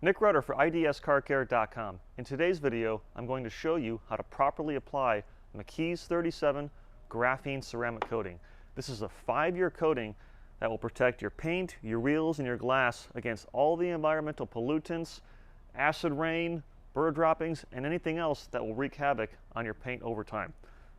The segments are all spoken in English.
Nick Rudder for IDSCarCare.com. In today's video, I'm going to show you how to properly apply McKee's 37 graphene ceramic coating. This is a 5-year coating that will protect your paint, your wheels, and your glass against all the environmental pollutants, acid rain, bird droppings, and anything else that will wreak havoc on your paint over time.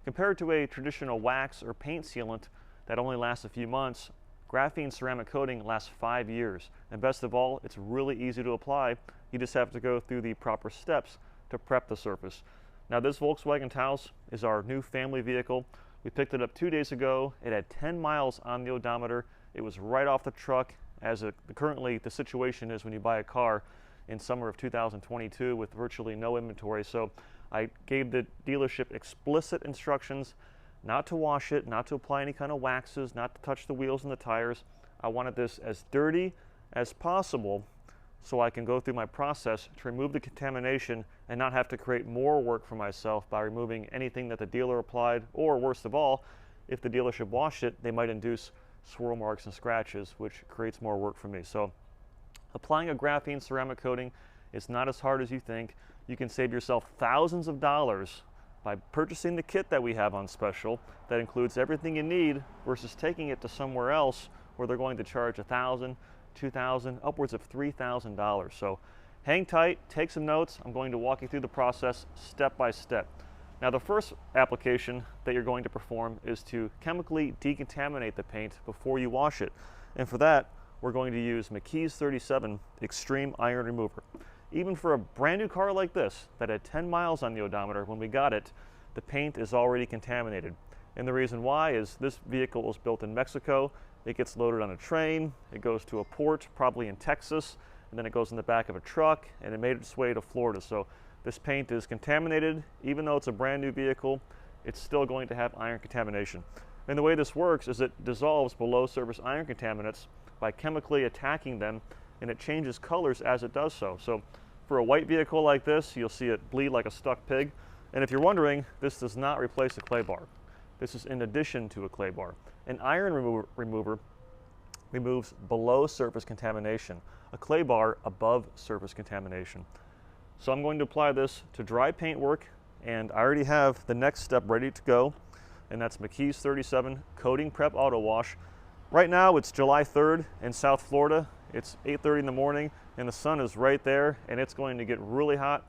Compared to a traditional wax or paint sealant that only lasts a few months, graphene ceramic coating lasts 5 years, and best of all, it's really easy to apply. You just have to go through the proper steps to prep the surface. Now, this Volkswagen Taos is our new family vehicle. We picked it up 2 days ago. It had 10 miles on the odometer. It was right off the truck, as currently the situation is when you buy a car in summer of 2022 with virtually no inventory. So I gave the dealership explicit instructions not to wash it, not to apply any kind of waxes, not to touch the wheels and the tires. I wanted this as dirty as possible so I can go through my process to remove the contamination and not have to create more work for myself by removing anything that the dealer applied, or worst of all, if the dealership washed it, they might induce swirl marks and scratches, which creates more work for me. So applying a graphene ceramic coating is not as hard as you think. You can save yourself thousands of dollars by purchasing the kit that we have on special that includes everything you need versus taking it to somewhere else where they're going to charge $1,000, $2,000, upwards of $3,000. So hang tight, take some notes. I'm going to walk you through the process step by step. Now, the first application that you're going to perform is to chemically decontaminate the paint before you wash it. And for that, we're going to use McKee's 37 Extreme Iron Remover. Even for a brand new car like this that had 10 miles on the odometer when we got it, the paint is already contaminated. And the reason why is this vehicle was built in Mexico. It gets loaded on a train, it goes to a port, probably in Texas, and then it goes in the back of a truck, and it made its way to Florida. So this paint is contaminated. Even though it's a brand new vehicle, it's still going to have iron contamination. And the way this works is it dissolves below surface iron contaminants by chemically attacking them, and it changes colors as it does so. So for a white vehicle like this, you'll see it bleed like a stuck pig. And if you're wondering, this does not replace a clay bar. This is in addition to a clay bar. An iron remover removes below surface contamination, a clay bar above surface contamination. So I'm going to apply this to dry paint work, and I already have the next step ready to go, and that's McKee's 37 Coating Prep Auto Wash. Right now it's July 3rd in South Florida. It's 8:30 in the morning and the sun is right there, and it's going to get really hot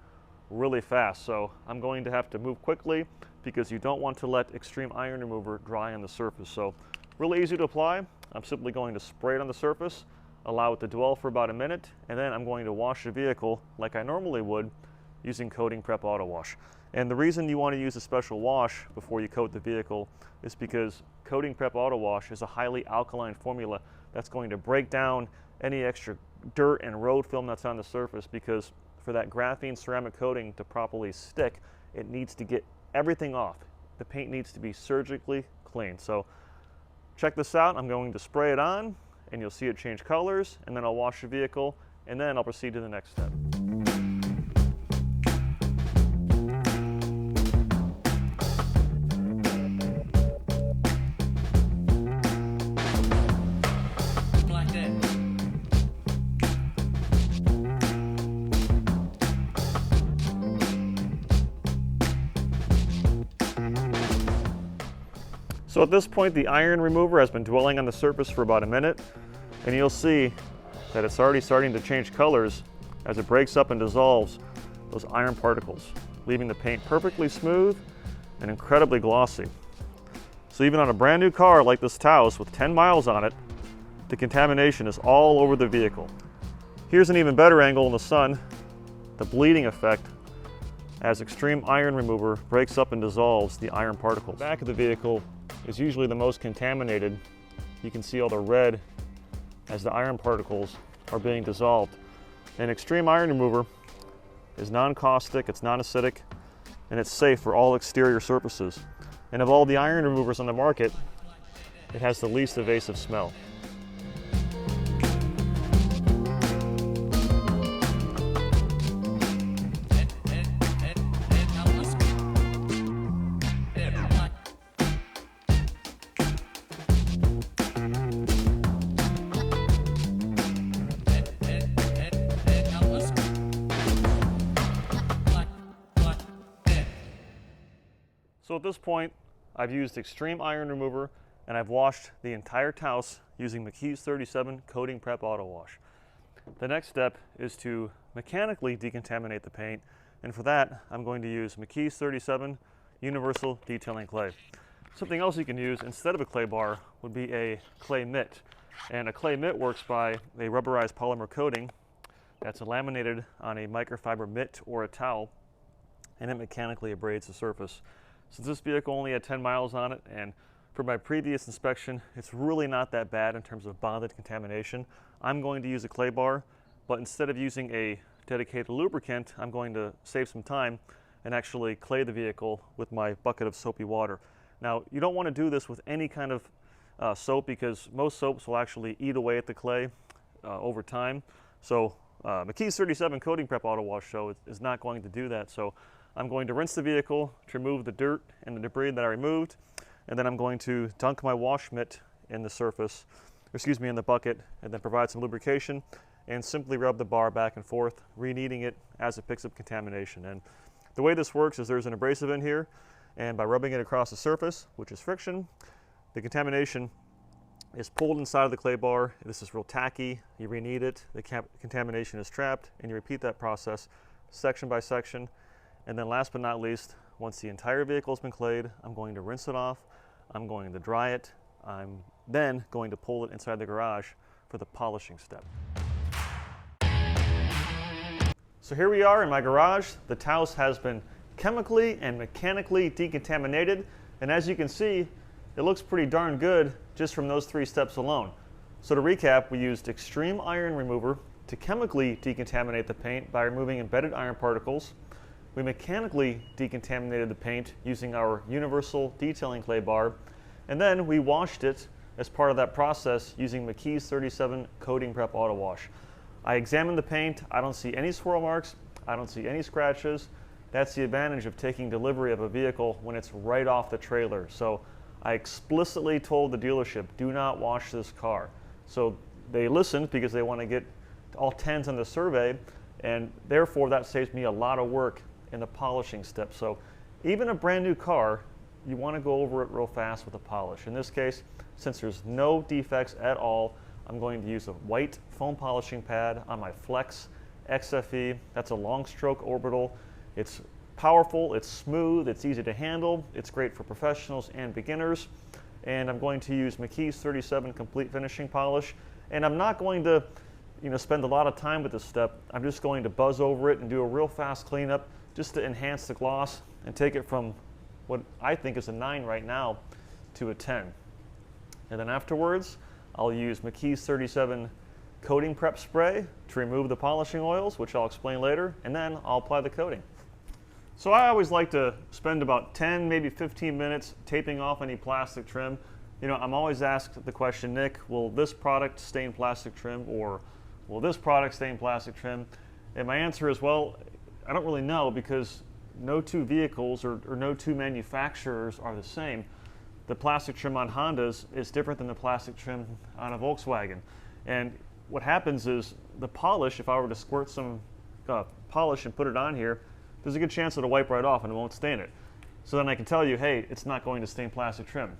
really fast. So I'm going to have to move quickly because you don't want to let Extreme Iron Remover dry on the surface. So really easy to apply. I'm simply going to spray it on the surface, allow it to dwell for about a minute, and then I'm going to wash the vehicle like I normally would using Coating Prep Auto Wash. And the reason you want to use a special wash before you coat the vehicle is because Coating Prep Auto Wash is a highly alkaline formula that's going to break down any extra dirt and road film that's on the surface, because for that graphene ceramic coating to properly stick, it needs to get everything off. The paint needs to be surgically clean. So check this out. I'm going to spray it on, and you'll see it change colors, and then I'll wash the vehicle, and then I'll proceed to the next step. So at this point, the iron remover has been dwelling on the surface for about a minute, and you'll see that it's already starting to change colors as it breaks up and dissolves those iron particles, leaving the paint perfectly smooth and incredibly glossy. So even on a brand new car like this Taos with 10 miles on it, the contamination is all over the vehicle. Here's an even better angle in the sun, the bleeding effect as Extreme Iron Remover breaks up and dissolves the iron particles. The back of the vehicle is usually the most contaminated. You can see all the red as the iron particles are being dissolved. And Extreme Iron Remover is non-caustic, it's non-acidic, and it's safe for all exterior surfaces. And of all the iron removers on the market, it has the least evasive smell. So at this point, I've used extreme iron remover and I've washed the entire house using McKee's 37 Coating Prep Auto Wash. The next step is to mechanically decontaminate the paint, and for that I'm going to use McKee's 37 Universal Detailing Clay. Something else you can use instead of a clay bar would be a clay mitt. And a clay mitt works by a rubberized polymer coating that's laminated on a microfiber mitt or a towel, and it mechanically abrades the surface. Since this vehicle only had 10 miles on it, and for my previous inspection, it's really not that bad in terms of bonded contamination, I'm going to use a clay bar, but instead of using a dedicated lubricant, I'm going to save some time and actually clay the vehicle with my bucket of soapy water. Now, you don't want to do this with any kind of soap, because most soaps will actually eat away at the clay over time. So McKee's 37 Coating Prep Auto Wash show is not going to do that. So I'm going to rinse the vehicle to remove the dirt and the debris that I removed, and then I'm going to dunk my wash mitt in the surface, in the bucket, and then provide some lubrication and simply rub the bar back and forth, re-kneading it as it picks up contamination. And the way this works is there's an abrasive in here, and by rubbing it across the surface, which is friction, the contamination is pulled inside of the clay bar. This is real tacky. You re-knead it, the contamination is trapped, and you repeat that process section by section. And then last but not least, once the entire vehicle has been clayed, I'm going to rinse it off, I'm going to dry it, I'm then going to pull it inside the garage for the polishing step. So here we are in my garage. The house has been chemically and mechanically decontaminated, and as you can see, it looks pretty darn good just from those 3 steps alone. So to recap, we used extreme iron remover to chemically decontaminate the paint by removing embedded iron particles. We mechanically decontaminated the paint using our universal detailing clay bar, and then we washed it as part of that process using McKee's 37 Coating Prep Auto Wash. I examined the paint. I don't see any swirl marks. I don't see any scratches. That's the advantage of taking delivery of a vehicle when it's right off the trailer. So I explicitly told the dealership, do not wash this car. So they listened because they want to get all 10s on the survey, and therefore that saves me a lot of work in the polishing step. So even a brand new car, you want to go over it real fast with a polish. In this case, since there's no defects at all, I'm going to use a white foam polishing pad on my Flex XFE. That's a long stroke orbital. It's powerful, it's smooth, it's easy to handle, it's great for professionals and beginners. And I'm going to use McKee's 37 Complete Finishing Polish. And I'm not going to spend a lot of time with this step. I'm just going to buzz over it and do a real fast cleanup just to enhance the gloss and take it from what I think is a 9 right now to a 10. And then afterwards, I'll use McKee's 37 Coating Prep Spray to remove the polishing oils, which I'll explain later, and then I'll apply the coating. So I always like to spend about 10, maybe 15 minutes taping off any plastic trim. I'm always asked the question, Nick, will this product stain plastic trim, or will this product stain plastic trim? And my answer is, well, I don't really know, because no 2 vehicles or no 2 manufacturers are the same. The plastic trim on Hondas is different than the plastic trim on a Volkswagen. And what happens is the polish, if I were to squirt some polish and put it on here, there's a good chance it'll wipe right off and it won't stain it. So then I can tell you, hey, it's not going to stain plastic trim.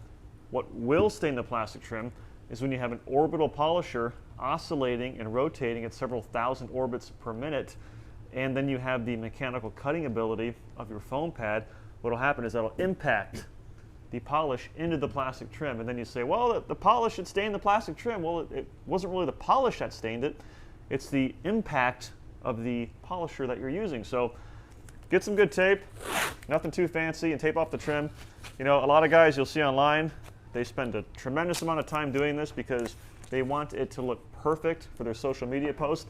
What will stain the plastic trim is when you have an orbital polisher oscillating and rotating at several thousand orbits per minute, and then you have the mechanical cutting ability of your foam pad. What'll happen is that'll impact the polish into the plastic trim, and then you say, well, the polish should stain the plastic trim. Well, it wasn't really the polish that stained it. It's the impact of the polisher that you're using. So get some good tape, nothing too fancy, and tape off the trim. A lot of guys you'll see online, they spend a tremendous amount of time doing this because they want it to look perfect for their social media post.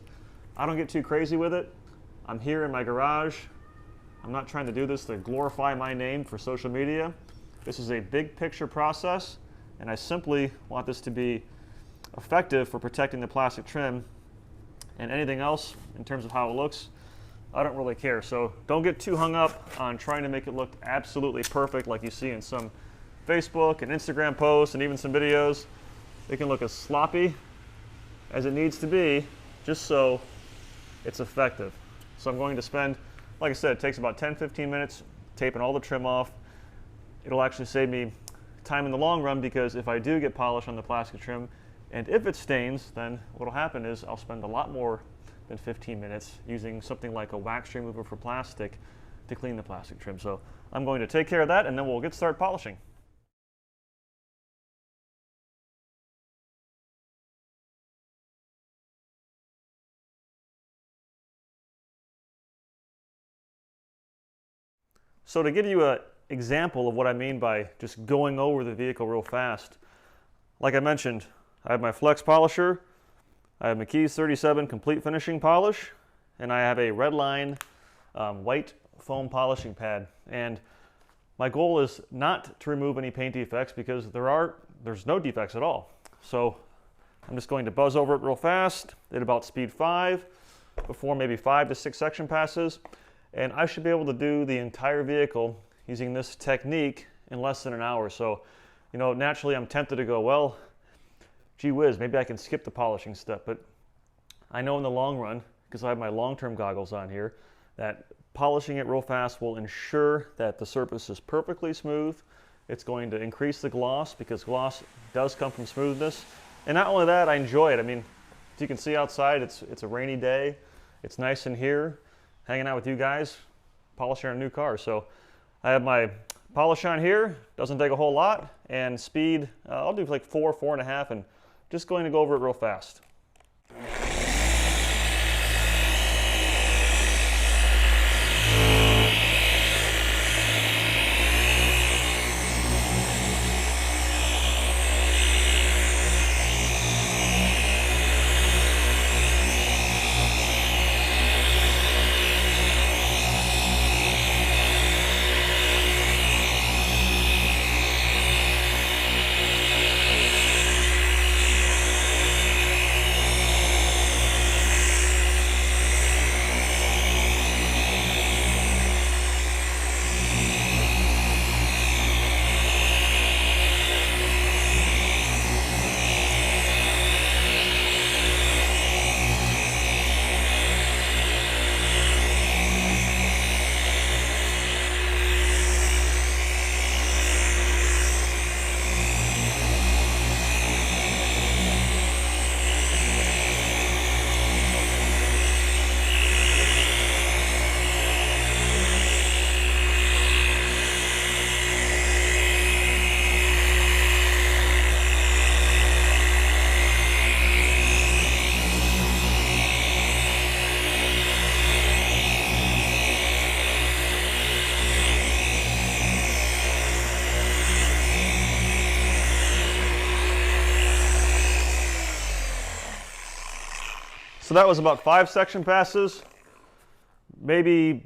I don't get too crazy with it. I'm here in my garage. I'm not trying to do this to glorify my name for social media. This is a big picture process, and I simply want this to be effective for protecting the plastic trim, and anything else in terms of how it looks, I don't really care. So don't get too hung up on trying to make it look absolutely perfect like you see in some Facebook and Instagram posts and even some videos. It can look as sloppy as it needs to be just so it's effective. So I'm going to spend, like I said, it takes about 10-15 minutes taping all the trim off. it'll actually save me time in the long run, because if I do get polish on the plastic trim and if it stains, then what'll happen is I'll spend a lot more than 15 minutes using something like a wax remover for plastic to clean the plastic trim. So I'm going to take care of that, and then we'll get started polishing. So to give you an example of what I mean by just going over the vehicle real fast, like I mentioned, I have my Flex polisher, I have McKee's 37 complete finishing polish, and I have a Redline white foam polishing pad. And my goal is not to remove any paint defects, because there's no defects at all. So I'm just going to buzz over it real fast at about speed 5 before maybe 5 to 6 section passes. And I should be able to do the entire vehicle using this technique in less than an hour. So, you know, naturally I'm tempted to go, well, gee whiz, maybe I can skip the polishing step. But I know in the long run, because I have my long-term goggles on here, that polishing it real fast will ensure that the surface is perfectly smooth. It's going to increase the gloss, because gloss does come from smoothness. And not only that, I enjoy it. I mean, as you can see outside, it's a rainy day. It's nice in here, hanging out with you guys, polishing our new car. So I have my polish on here, doesn't take a whole lot, and speed, I'll do like 4.5, and just going to go over it real fast. So that was about 5 section passes, maybe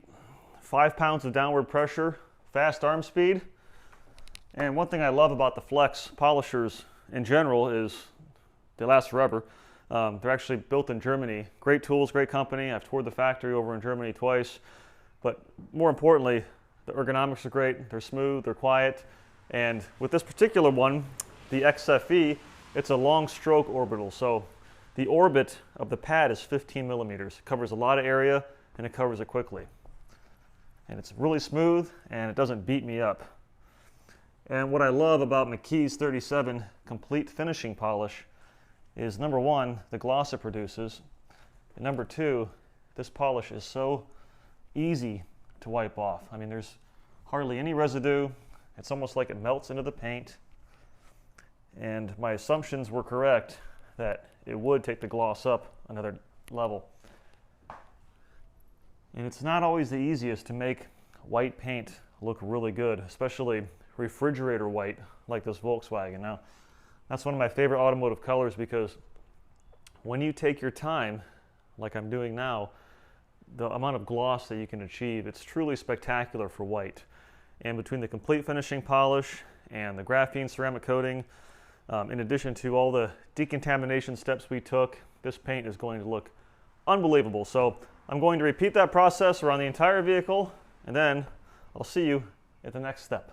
5 pounds of downward pressure, fast arm speed. And one thing I love about the Flex polishers in general is they last forever. They're actually built in Germany. Great tools, great company. I've toured the factory over in Germany twice. But more importantly, the ergonomics are great. They're smooth, they're quiet. And with this particular one, the XFE, it's a long stroke orbital. So the orbit of the pad is 15 millimeters. It covers a lot of area, and it covers it quickly. And it's really smooth, and it doesn't beat me up. And what I love about McKee's 37 complete finishing polish is, number one, the gloss it produces, and number two, this polish is so easy to wipe off. I mean, there's hardly any residue. It's almost like it melts into the paint. And my assumptions were correct that it would take the gloss up another level. And it's not always the easiest to make white paint look really good, especially refrigerator white like this Volkswagen. Now, that's one of my favorite automotive colors, because when you take your time, like I'm doing now, the amount of gloss that you can achieve, it's truly spectacular for white. And between the complete finishing polish and the graphene ceramic coating, in addition to all the decontamination steps we took, this paint is going to look unbelievable. So I'm going to repeat that process around the entire vehicle, and then I'll see you at the next step.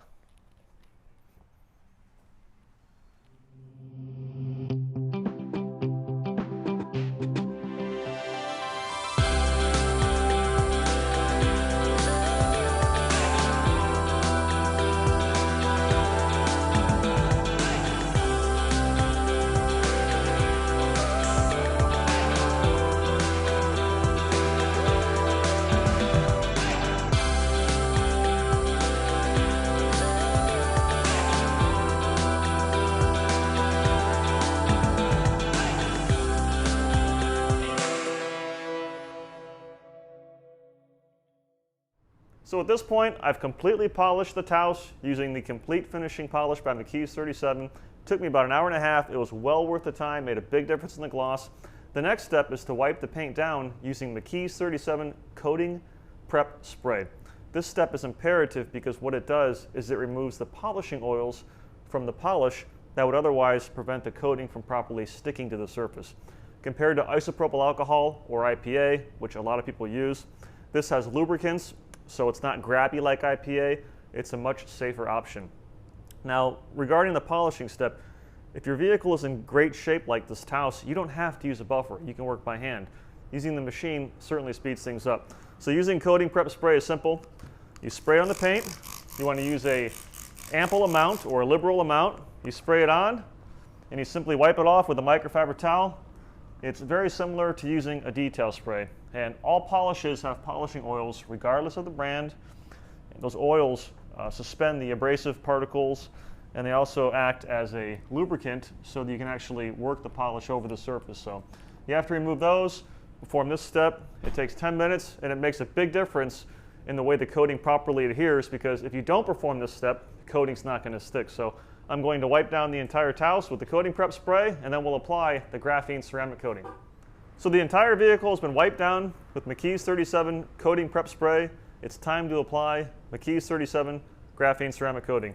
So at this point, I've completely polished the Taos using the complete finishing polish by McKee's 37. It took me about an hour and a half. It was well worth the time, made a big difference in the gloss. The next step is to wipe the paint down using McKee's 37 coating prep spray. This step is imperative because what it does is it removes the polishing oils from the polish that would otherwise prevent the coating from properly sticking to the surface. Compared to isopropyl alcohol or IPA, which a lot of people use, this has lubricants, so it's not grabby like IPA. It's a much safer option. Now, regarding the polishing step, if your vehicle is in great shape like this Taos, you don't have to use a buffer. You can work by hand. Using the machine certainly speeds things up. So using coating prep spray is simple. You spray on the paint. You want to use a ample amount or a liberal amount. You spray it on, and you simply wipe it off with a microfiber towel. It's very similar to using a detail spray. And all polishes have polishing oils regardless of the brand. And those oils suspend the abrasive particles, and they also act as a lubricant so that you can actually work the polish over the surface. So you have to remove those, perform this step. It takes 10 minutes, and it makes a big difference in the way the coating properly adheres, because if you don't perform this step, the coating's not going to stick. So I'm going to wipe down the entire Taos with the coating prep spray, and then we'll apply the graphene ceramic coating. So the entire vehicle has been wiped down with McKee's 37 coating prep spray. It's time to apply McKee's 37 graphene ceramic coating.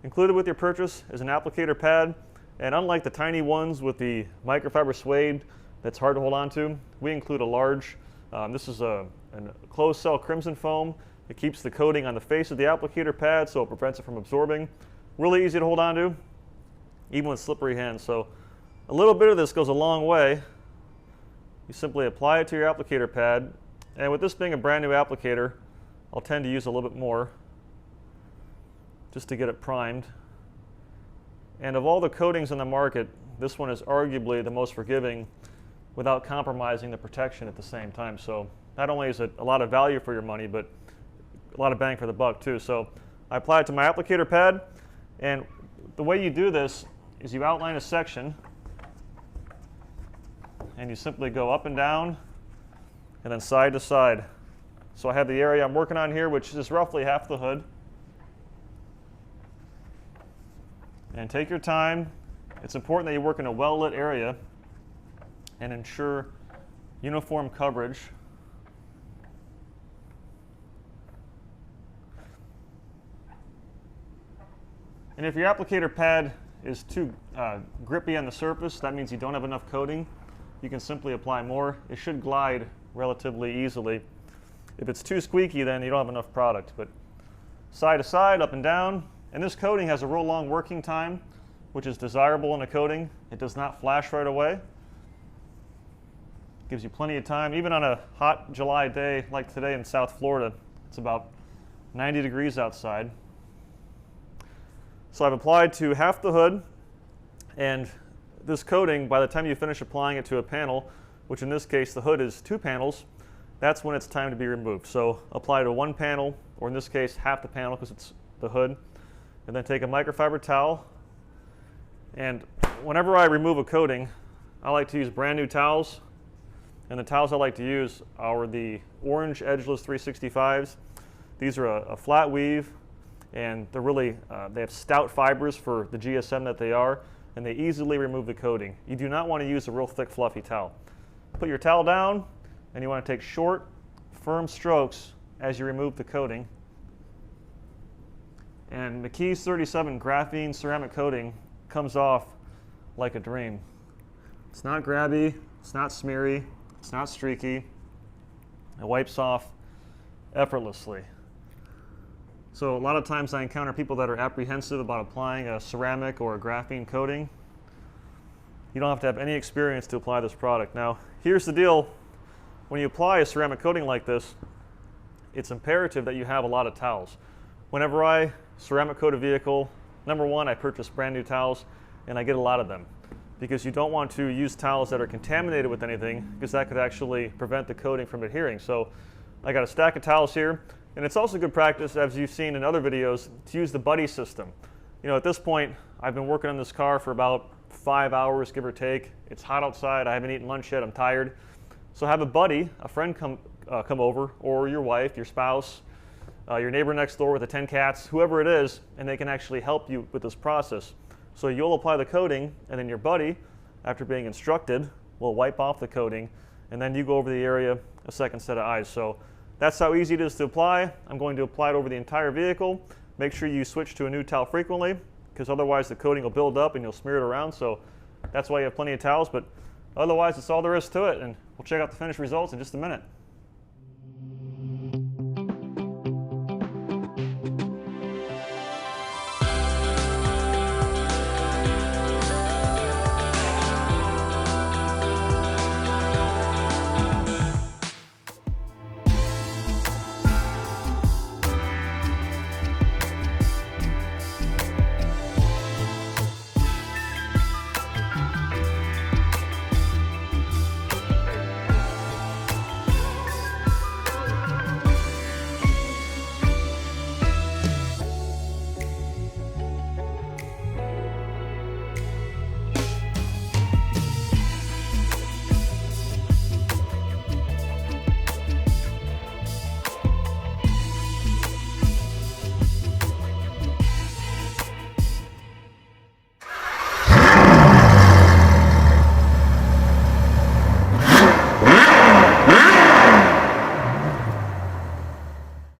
Included with your purchase is an applicator pad, and unlike the tiny ones with the microfiber suede that's hard to hold on to, we include a large, this is a closed cell crimson foam. It keeps the coating on the face of the applicator pad so it prevents it from absorbing. Really easy to hold on to, even with slippery hands. So a little bit of this goes a long way. You simply apply it to your applicator pad, and with this being a brand new applicator, I'll tend to use a little bit more just to get it primed. And of all the coatings on the market, this one is arguably the most forgiving without compromising the protection at the same time. So not only is it a lot of value for your money, but a lot of bang for the buck too. So I apply it to my applicator pad, and the way you do this is you outline a section, and you simply go up and down and then side to side. So I have the area I'm working on here, which is roughly half the hood. And take your time. It's important that you work in a well-lit area and ensure uniform coverage. And if your applicator pad is too grippy on the surface, that means you don't have enough coating. You can simply apply more. It should glide relatively easily. If it's too squeaky, then you don't have enough product. But side to side, up and down. And this coating has a real long working time, which is desirable in a coating. It does not flash right away. Gives you plenty of time. Even on a hot July day like today in South Florida, it's about 90 degrees outside. So I've applied to half the hood, and this coating, by the time you finish applying it to a panel, which in this case the hood is 2 panels, that's when it's time to be removed. So apply to 1 panel, or in this case half the panel because it's the hood, and then take a microfiber towel. And whenever I remove a coating, I like to use brand new towels, and the towels I like to use are the orange edgeless 365s. These are a flat weave, and they're really, they have stout fibers for the GSM that they are, and they easily remove the coating. You do not want to use a real thick, fluffy towel. Put your towel down, and you want to take short, firm strokes as you remove the coating. And McKee's 37 graphene ceramic coating comes off like a dream. It's not grabby, it's not smeary, it's not streaky. It wipes off effortlessly. So a lot of times I encounter people that are apprehensive about applying a ceramic or a graphene coating. You don't have to have any experience to apply this product. Now, here's the deal. When you apply a ceramic coating like this, it's imperative that you have a lot of towels. Whenever I ceramic coat a vehicle, number one, I purchase brand new towels, and I get a lot of them, because you don't want to use towels that are contaminated with anything, because that could actually prevent the coating from adhering. So I got a stack of towels here. And it's also good practice, as you've seen in other videos, to use the buddy system. You know, at this point, I've been working on this car for about 5 hours, give or take. It's hot outside, I haven't eaten lunch yet, I'm tired. So have a buddy, a friend come over, or your wife, your spouse, your neighbor next door with the 10 cats, whoever it is, and they can actually help you with this process. So you'll apply the coating, and then your buddy, after being instructed, will wipe off the coating, and then you go over the area a second set of eyes. So that's how easy it is to apply. I'm going to apply it over the entire vehicle. Make sure you switch to a new towel frequently, because otherwise the coating will build up and you'll smear it around. So that's why you have plenty of towels, but otherwise that's all there is to it, and we'll check out the finished results in just a minute.